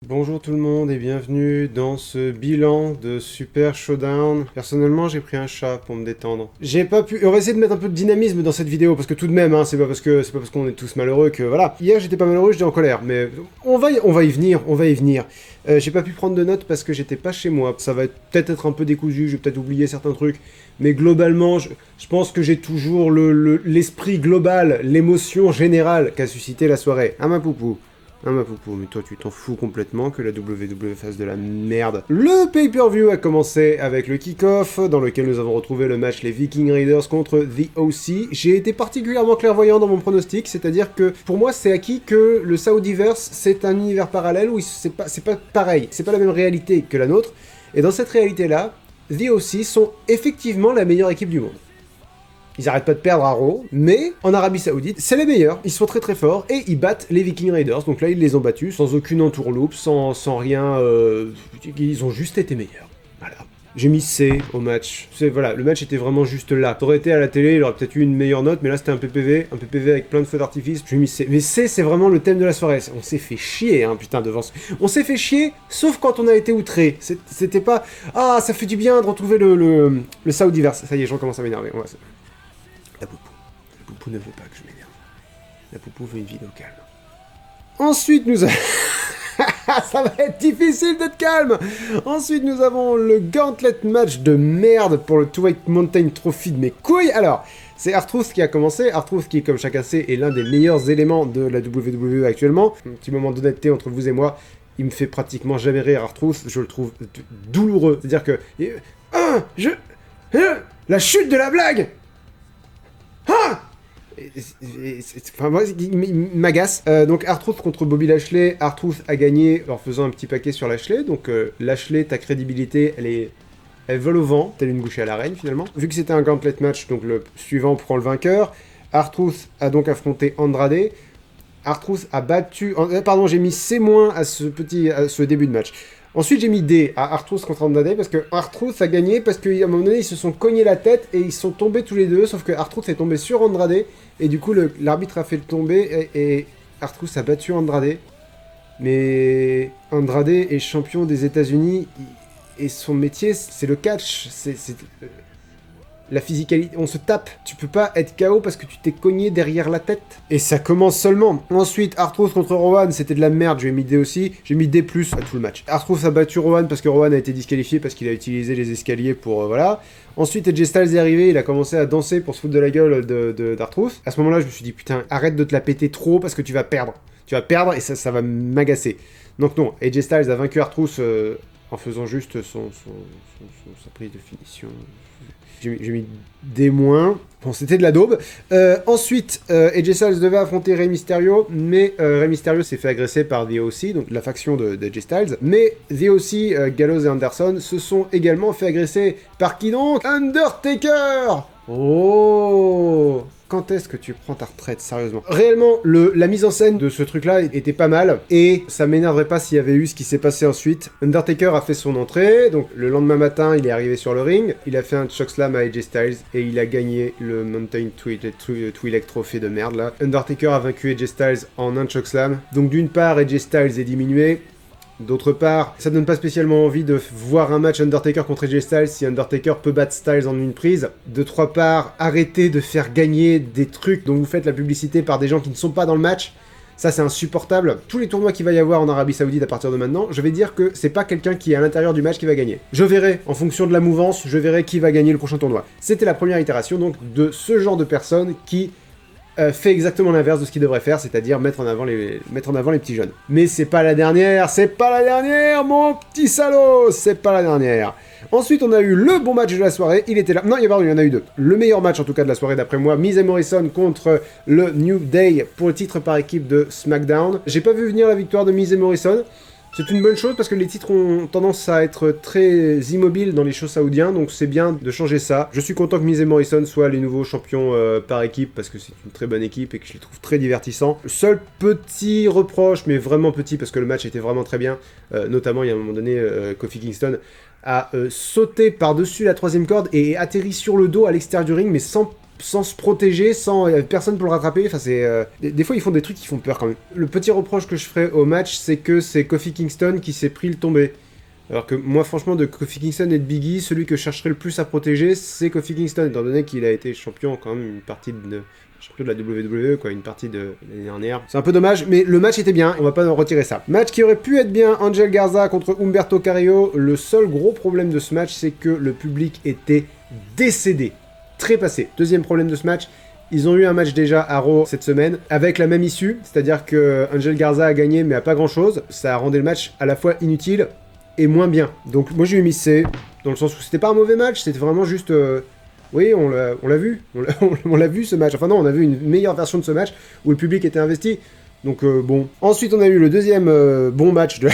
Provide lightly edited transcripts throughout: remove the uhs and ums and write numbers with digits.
Bonjour tout le monde et bienvenue dans ce bilan de Super Showdown. Personnellement, j'ai pris un chat pour me détendre. J'ai pas pu... On va essayer de mettre un peu de dynamisme dans cette vidéo, parce que tout de même, hein, c'est pas parce qu'on est tous malheureux que... Voilà. Hier, j'étais pas malheureux, j'étais en colère, mais on va y venir. J'ai pas pu prendre de notes parce que j'étais pas chez moi. Ça va peut-être être un peu décousu, je vais peut-être oublier certains trucs, mais globalement, je pense que j'ai toujours l'esprit global, l'émotion générale qu'a suscité la soirée. Ah ma poupou. Ah ma poupou, mais toi tu t'en fous complètement que la WWE fasse de la merde. Le pay-per-view a commencé avec le kick-off, dans lequel nous avons retrouvé le match les Viking Raiders contre The OC. J'ai été particulièrement clairvoyant dans mon pronostic, c'est-à-dire que pour moi c'est acquis que le Saudiverse c'est un univers parallèle où c'est pas pareil, c'est pas la même réalité que la nôtre, et dans cette réalité-là, The OC sont effectivement la meilleure équipe du monde. Ils arrêtent pas de perdre à Raw, mais en Arabie Saoudite, c'est les meilleurs. Ils sont très très forts et ils battent les Viking Raiders. Donc là, ils les ont battus sans aucune entourloupe, sans rien. Ils ont juste été meilleurs. Voilà. J'ai mis C au match. Voilà, le match était vraiment juste là. Ça aurait été à la télé, il aurait peut-être eu une meilleure note, mais là c'était un PPV avec plein de feux d'artifice. J'ai mis C. Mais C, c'est vraiment le thème de la soirée. On s'est fait chier, hein, putain, devant. On s'est fait chier, sauf quand on a été outré. C'était pas. Ah, ça fait du bien de retrouver le Saudiverse. Ça y est, je recommence à m'énerver. La poupou. La poupou ne veut pas que je m'énerve. La poupou veut une vidéo calme. Ensuite, nous avons... Ça va être difficile d'être calme. Ensuite, nous avons le gauntlet match de merde pour le Two-Weight Mountain Trophy de mes couilles. Alors, c'est R-Truth qui a commencé. R-Truth qui, comme chacun sait, est l'un des meilleurs éléments de la WWE actuellement. Un petit moment d'honnêteté entre vous et moi. Il me fait pratiquement jamais rire, R-Truth. Je le trouve douloureux. C'est-à-dire que... La chute de la blague. Ah, enfin, moi, il m'agace. Donc, R-Truth contre Bobby Lashley. R-Truth a gagné en faisant un petit paquet sur Lashley. Donc, Lashley, ta crédibilité, elle vole au vent, telle une bouchée à la reine, finalement. Vu que c'était un gauntlet match, donc le suivant prend le vainqueur. R-Truth a donc affronté Andrade. R-Truth a battu... Pardon, j'ai mis C- à ce début de match. Ensuite, j'ai mis D à R-Truth contre Andrade parce que R-Truth a gagné parce qu'à un moment donné, ils se sont cognés la tête et ils sont tombés tous les deux, sauf que R-Truth est tombé sur Andrade et du coup, l'arbitre a fait le tomber et R-Truth a battu Andrade. Mais Andrade est champion des États-Unis et son métier, c'est le catch, c'est la physicalité, on se tape. Tu peux pas être KO parce que tu t'es cogné derrière la tête. Et ça commence seulement. Ensuite, R-Truth contre Rowan, c'était de la merde, j'ai mis D aussi. J'ai mis D+, à tout le match. R-Truth a battu Rowan parce que Rowan a été disqualifié parce qu'il a utilisé les escaliers pour... voilà. Ensuite, AJ Styles est arrivé, il a commencé à danser pour se foutre de la gueule d'R-Truth. À ce moment-là, je me suis dit, putain, arrête de te la péter trop parce que tu vas perdre. Tu vas perdre et ça va m'agacer. Donc non, AJ Styles a vaincu R-Truth en faisant juste sa prise de finition... J'ai mis des moins. Bon, c'était de la daube. Ensuite, AJ Styles devait affronter Rey Mysterio, mais Rey Mysterio s'est fait agresser par The OC, donc la faction de AJ Styles. Mais The OC, Gallows et Anderson se sont également fait agresser par qui donc? Undertaker! Oh! Quand est-ce que tu prends ta retraite, sérieusement? Réellement, la mise en scène de ce truc-là était pas mal, et ça m'énerverait pas s'il y avait eu ce qui s'est passé ensuite. Undertaker a fait son entrée, donc le lendemain matin, il est arrivé sur le ring, il a fait un chokeslam à AJ Styles, et il a gagné le Mountain Twi'lek Trophy de merde, là. Undertaker a vaincu AJ Styles en un chokeslam, donc d'une part, AJ Styles est diminué, d'autre part, ça donne pas spécialement envie de voir un match Undertaker contre AJ Styles si Undertaker peut battre Styles en une prise. D'autre part, arrêtez de faire gagner des trucs dont vous faites la publicité par des gens qui ne sont pas dans le match. Ça, c'est insupportable. Tous les tournois qu'il va y avoir en Arabie Saoudite à partir de maintenant, je vais dire que c'est pas quelqu'un qui est à l'intérieur du match qui va gagner. Je verrai, en fonction de la mouvance, je verrai qui va gagner le prochain tournoi. C'était la première itération, donc, de ce genre de personne qui... fait exactement l'inverse de ce qu'il devrait faire, c'est-à-dire mettre en avant les petits jeunes. Mais c'est pas la dernière, mon petit salaud, c'est pas la dernière. Ensuite, on a eu le bon match de la soirée, il était là. Non, il y en a eu deux. Le meilleur match, en tout cas, de la soirée, d'après moi, Miz et Morrison contre le New Day pour le titre par équipe de SmackDown. J'ai pas vu venir la victoire de Miz et Morrison. C'est une bonne chose parce que les titres ont tendance à être très immobiles dans les shows saoudiens, donc c'est bien de changer ça. Je suis content que Miz et Morrison soient les nouveaux champions par équipe parce que c'est une très bonne équipe et que je les trouve très divertissants. Le seul petit reproche, mais vraiment petit parce que le match était vraiment très bien, notamment il y a un moment donné, Kofi Kingston a sauté par-dessus la troisième corde et atterri sur le dos à l'extérieur du ring, mais sans sans se protéger, sans personne pour le rattraper. Enfin, des fois ils font des trucs qui font peur quand même. Le petit reproche que je ferai au match, c'est que c'est Kofi Kingston qui s'est pris le tombé. Alors que moi, franchement, de Kofi Kingston et de Big E, celui que je chercherais le plus à protéger, c'est Kofi Kingston, étant donné qu'il a été champion quand même une partie champion de la WWE, quoi, une partie de l'année dernière. C'est un peu dommage, mais le match était bien, on va pas en retirer ça. Match qui aurait pu être bien, Angel Garza contre Humberto Carrillo. Le seul gros problème de ce match, c'est que le public était décédé, trépassé. Deuxième problème de ce match, ils ont eu un match déjà à Raw cette semaine, avec la même issue, c'est-à-dire que Angel Garza a gagné, mais à pas grand-chose. Ça rendait le match à la fois inutile et moins bien. Donc moi j'ai eu mis C, dans le sens où c'était pas un mauvais match, c'était vraiment juste... Oui, on l'a vu, on l'a vu ce match. Enfin non, on a vu une meilleure version de ce match, où le public était investi. Donc bon. Ensuite on a eu le deuxième bon match de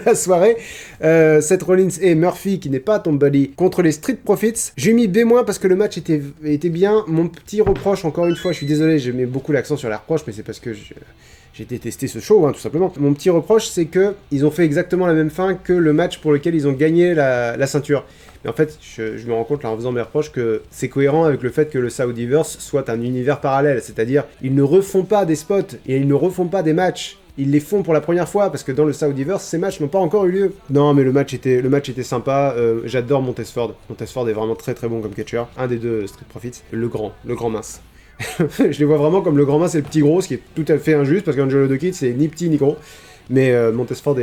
la soirée. Seth Rollins et Murphy, qui n'est pas Tom Buddy, contre les Street Profits. J'ai mis B- parce que le match était bien. Mon petit reproche, encore une fois, je suis désolé, j'ai mis beaucoup l'accent sur la reproche, mais c'est parce que... J'ai détesté ce show, hein, tout simplement. Mon petit reproche, c'est que ils ont fait exactement la même fin que le match pour lequel ils ont gagné la ceinture. Mais en fait, je me rends compte, là, en faisant mes reproches, que c'est cohérent avec le fait que le Saudiverse soit un univers parallèle. C'est-à-dire, ils ne refont pas des spots et ils ne refont pas des matchs. Ils les font pour la première fois, parce que dans le Saudiverse, ces matchs n'ont pas encore eu lieu. Non, mais le match était sympa. J'adore Montesford. Montesford est vraiment très très bon comme catcher. Un des deux Street Profits. Le grand mince. Je les vois vraiment comme le grand mince et le petit gros, ce qui est tout à fait injuste, parce qu'Angelo Dawkins, c'est ni petit ni gros. Mais Montesford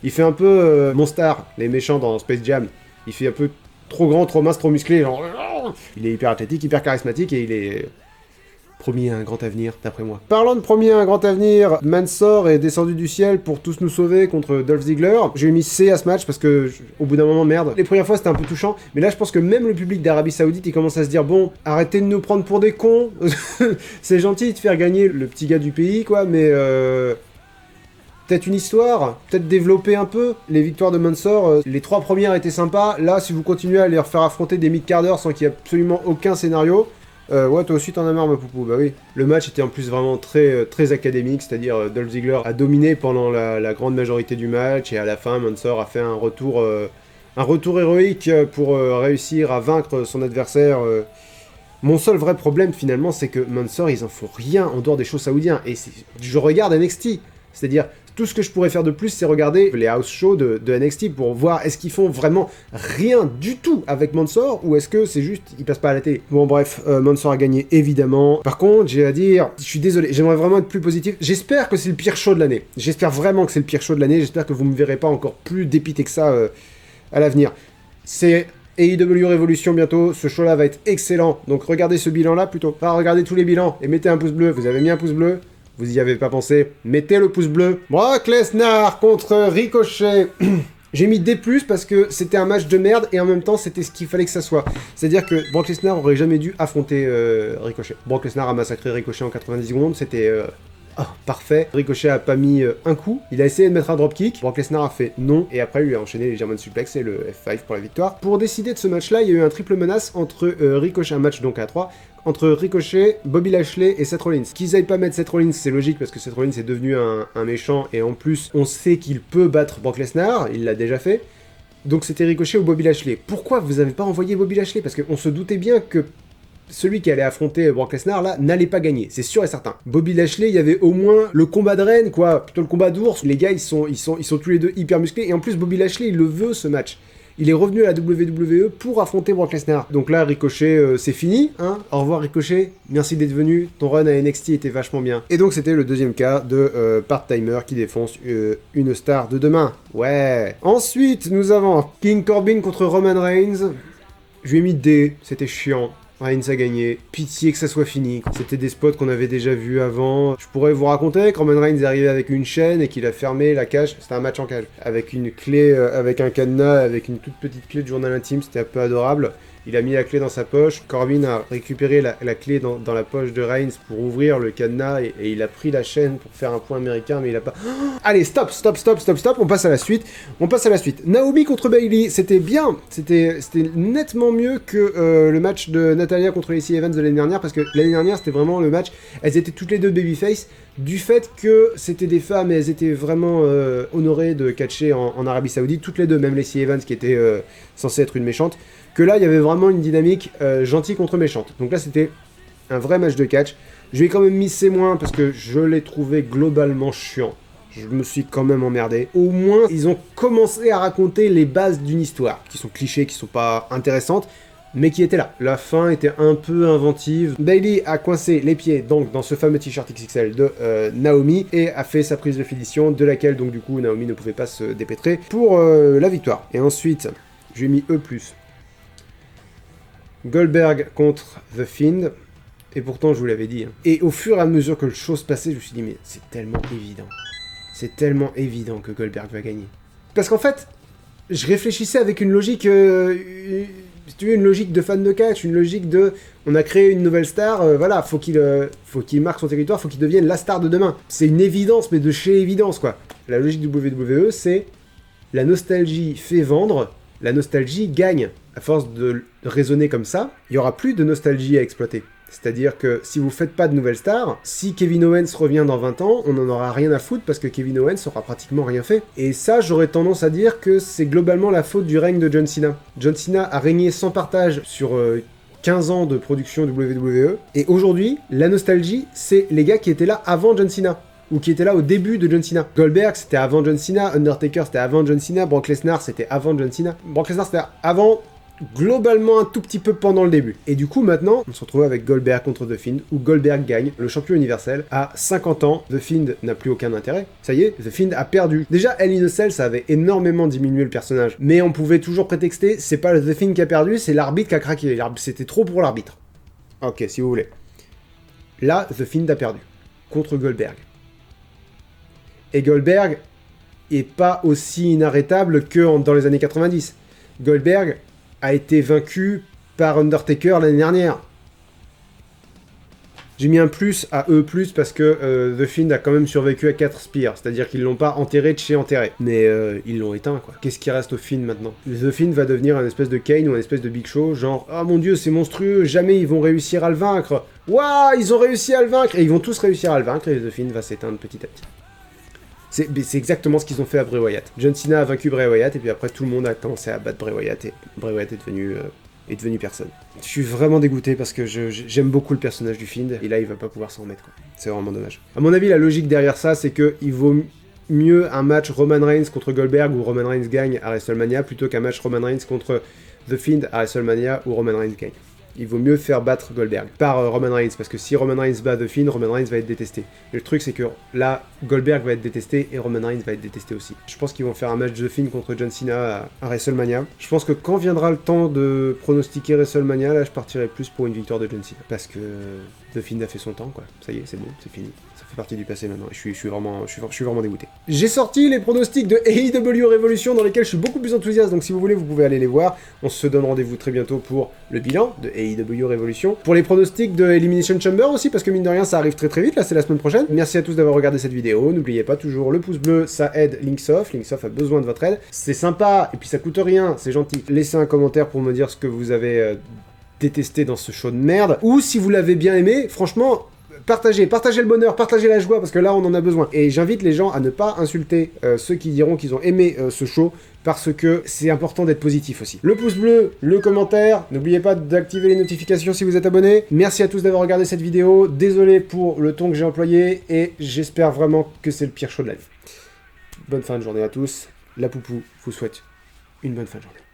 il fait un peu Monstar, les méchants dans Space Jam. Il fait un peu trop grand, trop mince, trop musclé. Genre... Il est hyper athlétique, hyper charismatique, et il est... promis à un grand avenir, d'après moi. Parlant de promis à un grand avenir, Mansoor est descendu du ciel pour tous nous sauver contre Dolph Ziggler. J'ai mis C à ce match parce que, au bout d'un moment, merde. Les premières fois, c'était un peu touchant, mais là, je pense que même le public d'Arabie Saoudite, il commence à se dire, bon, arrêtez de nous prendre pour des cons. C'est gentil de faire gagner le petit gars du pays, quoi, mais peut-être une histoire, peut-être développer un peu. Les victoires de Mansoor, les 3 premières étaient sympas. Là, si vous continuez à les refaire affronter des mid-carders sans qu'il y ait absolument aucun scénario... ouais, toi aussi t'en as marre, ma poupou, bah oui. Le match était en plus vraiment très, très académique, c'est-à-dire Dolph Ziggler a dominé pendant la grande majorité du match, et à la fin, Mansoor a fait un retour héroïque pour réussir à vaincre son adversaire. Mon seul vrai problème, finalement, c'est que Mansoor, ils en font rien en dehors des shows saoudiens, et je regarde NXT, c'est-à-dire... Tout ce que je pourrais faire de plus, c'est regarder les house shows de NXT pour voir est-ce qu'ils font vraiment rien du tout avec Mansoor, ou est-ce que c'est juste, ils passent pas à la télé. Bon bref, Mansoor a gagné évidemment. Par contre, j'ai à dire, je suis désolé, j'aimerais vraiment être plus positif. J'espère que c'est le pire show de l'année. J'espère vraiment que c'est le pire show de l'année. J'espère que vous me verrez pas encore plus dépité que ça à l'avenir. C'est AEW Revolution bientôt, ce show-là va être excellent. Donc regardez ce bilan-là plutôt. Enfin, regardez tous les bilans et mettez un pouce bleu. Vous avez mis un pouce bleu? Vous y avez pas pensé? Mettez le pouce bleu. Brock Lesnar contre Ricochet. J'ai mis D+, parce que c'était un match de merde, et en même temps, c'était ce qu'il fallait que ça soit. C'est-à-dire que Brock Lesnar aurait jamais dû affronter Ricochet. Brock Lesnar a massacré Ricochet en 90 secondes, c'était... parfait. Ricochet a pas mis un coup. Il a essayé de mettre un dropkick. Brock Lesnar a fait non. Et après, il lui a enchaîné les German Suplex et le F5 pour la victoire. Pour décider de ce match-là, il y a eu un triple menace entre Ricochet, un match donc à 3, entre Ricochet, Bobby Lashley et Seth Rollins. Qu'ils aillent pas mettre Seth Rollins, c'est logique parce que Seth Rollins est devenu un méchant, et en plus, on sait qu'il peut battre Brock Lesnar. Il l'a déjà fait. Donc c'était Ricochet ou Bobby Lashley. Pourquoi vous avez pas envoyé Bobby Lashley? Parce qu'on se doutait bien que celui qui allait affronter Brock Lesnar, là, n'allait pas gagner, c'est sûr et certain. Bobby Lashley, il y avait au moins le combat de reine, quoi, plutôt le combat d'ours. Les gars, ils sont tous les deux hyper musclés, et en plus, Bobby Lashley, il le veut, ce match. Il est revenu à la WWE pour affronter Brock Lesnar. Donc là, Ricochet, c'est fini, hein. Au revoir Ricochet, merci d'être venu, ton run à NXT était vachement bien. Et donc c'était le deuxième cas de part-timer qui défonce une star de demain. Ouais. Ensuite, nous avons King Corbin contre Roman Reigns. Je lui ai mis D, c'était chiant. Reigns a gagné, pitié que ça soit fini. C'était des spots qu'on avait déjà vus avant. Je pourrais vous raconter que Roman Reigns est arrivé avec une chaîne et qu'il a fermé la cage. C'était un match en cage. Avec une clé, avec un cadenas, avec une toute petite clé de journal intime, c'était un peu adorable. Il a mis la clé dans sa poche. Corbin a récupéré la clé dans la poche de Reigns pour ouvrir le cadenas, et il a pris la chaîne pour faire un point américain, mais il a pas... Allez, stop, on passe à la suite. Naomi contre Bayley, c'était bien. C'était nettement mieux que le match de Natalya contre Lacey Evans de l'année dernière, parce que l'année dernière, c'était vraiment le match... Elles étaient toutes les deux babyface, du fait que c'était des femmes, et elles étaient vraiment honorées de catcher en Arabie Saoudite, toutes les deux, même Lacey Evans qui était censée être une méchante. que là, il y avait vraiment une dynamique gentille contre méchante. Donc là, c'était un vrai match de catch. Je lui ai quand même mis C- parce que je l'ai trouvé globalement chiant. Je me suis quand même emmerdé. Au moins, ils ont commencé à raconter les bases d'une histoire, qui sont clichés, qui sont pas intéressantes, mais qui étaient là. La fin était un peu inventive. Bayley a coincé les pieds donc dans ce fameux t-shirt XXL de Naomi et a fait sa prise de finition, de laquelle donc du coup Naomi ne pouvait pas se dépêtrer pour la victoire. Et ensuite, j'ai mis E+. Goldberg contre The Fiend. Et pourtant, je vous l'avais dit. Hein. Et au fur et à mesure que le show se passait, je me suis dit, mais c'est tellement évident. C'est tellement évident que Goldberg va gagner. Parce qu'en fait, je réfléchissais avec une logique... si tu veux, une logique de fan de catch, une logique de... On a créé une nouvelle star, voilà, faut qu'il marque son territoire, faut qu'il devienne la star de demain. C'est une évidence, mais de chez évidence, quoi. La logique du WWE, c'est... La nostalgie fait vendre, la nostalgie gagne. À force de raisonner comme ça, il n'y aura plus de nostalgie à exploiter. C'est-à-dire que si vous faites pas de nouvelles stars, si Kevin Owens revient dans 20 ans, on n'en aura rien à foutre parce que Kevin Owens aura pratiquement rien fait. Et ça, j'aurais tendance à dire que c'est globalement la faute du règne de John Cena. John Cena a régné sans partage sur 15 ans de production WWE, et aujourd'hui, la nostalgie, c'est les gars qui étaient là avant John Cena. Ou qui étaient là au début de John Cena. Goldberg, c'était avant John Cena. Undertaker, c'était avant John Cena. Brock Lesnar, c'était avant John Cena. Brock Lesnar, c'était avant... globalement un tout petit peu pendant le début. Et du coup, maintenant, on se retrouve avec Goldberg contre The Fiend, où Goldberg gagne, le champion universel, à 50 ans. The Fiend n'a plus aucun intérêt. Ça y est, The Fiend a perdu. Déjà, Hell in a Cell, ça avait énormément diminué le personnage. Mais on pouvait toujours prétexter, c'est pas The Fiend qui a perdu, c'est l'arbitre qui a craqué. C'était trop pour l'arbitre. Ok, si vous voulez. Là, The Fiend a perdu. Contre Goldberg. Et Goldberg est pas aussi inarrêtable que dans les années 90. Goldberg a été vaincu par Undertaker l'année dernière. J'ai mis un plus à E+, parce que The Fiend a quand même survécu à 4 spears, c'est-à-dire qu'ils l'ont pas enterré de chez enterré, mais ils l'ont éteint, quoi. Qu'est-ce qui reste au Fiend maintenant? The Fiend va devenir un espèce de Kane ou un espèce de Big Show, genre « Ah mon dieu, c'est monstrueux, jamais ils vont réussir à le vaincre. Waouh, ils ont réussi à le vaincre !» Et ils vont tous réussir à le vaincre, et The Fiend va s'éteindre petit à petit. C'est exactement ce qu'ils ont fait à Bray Wyatt. John Cena a vaincu Bray Wyatt, et puis après tout le monde a commencé à battre Bray Wyatt, et Bray Wyatt est devenu personne. Je suis vraiment dégoûté parce que j'aime beaucoup le personnage du Fiend, et là il va pas pouvoir s'en remettre, quoi. C'est vraiment dommage. À mon avis, la logique derrière ça, c'est qu'il vaut mieux un match Roman Reigns contre Goldberg où Roman Reigns gagne à WrestleMania, plutôt qu'un match Roman Reigns contre The Fiend à WrestleMania où Roman Reigns gagne. Il vaut mieux faire battre Goldberg par Roman Reigns, parce que si Roman Reigns bat The Fiend, Roman Reigns va être détesté. Et le truc, c'est que là, Goldberg va être détesté et Roman Reigns va être détesté aussi. Je pense qu'ils vont faire un match The Fiend contre John Cena à WrestleMania. Je pense que quand viendra le temps de pronostiquer WrestleMania, là, je partirai plus pour une victoire de John Cena. Parce que The Fiend a fait son temps, quoi. Ça y est, c'est bon, c'est fini. Ça fait partie du passé maintenant. Je suis vraiment dégoûté. J'ai sorti les pronostics de AEW Revolution dans lesquels je suis beaucoup plus enthousiaste, donc si vous voulez, vous pouvez aller les voir. On se donne rendez-vous très bientôt pour le bilan de AEW Revolution. Pour les pronostics de Elimination Chamber aussi, parce que mine de rien, ça arrive très très vite, là, c'est la semaine prochaine. Merci à tous d'avoir regardé cette vidéo. N'oubliez pas toujours le pouce bleu, ça aide Linksoft. Linksoft a besoin de votre aide. C'est sympa, et puis ça coûte rien, c'est gentil. Laissez un commentaire pour me dire ce que vous avez détesté dans ce show de merde, ou si vous l'avez bien aimé, franchement... Partagez le bonheur, partagez la joie, parce que là, on en a besoin. Et j'invite les gens à ne pas insulter ceux qui diront qu'ils ont aimé ce show, parce que c'est important d'être positif aussi. Le pouce bleu, le commentaire, n'oubliez pas d'activer les notifications si vous êtes abonné. Merci à tous d'avoir regardé cette vidéo, désolé pour le ton que j'ai employé, et j'espère vraiment que c'est le pire show de la vie. Bonne fin de journée à tous, la Poupou vous souhaite une bonne fin de journée.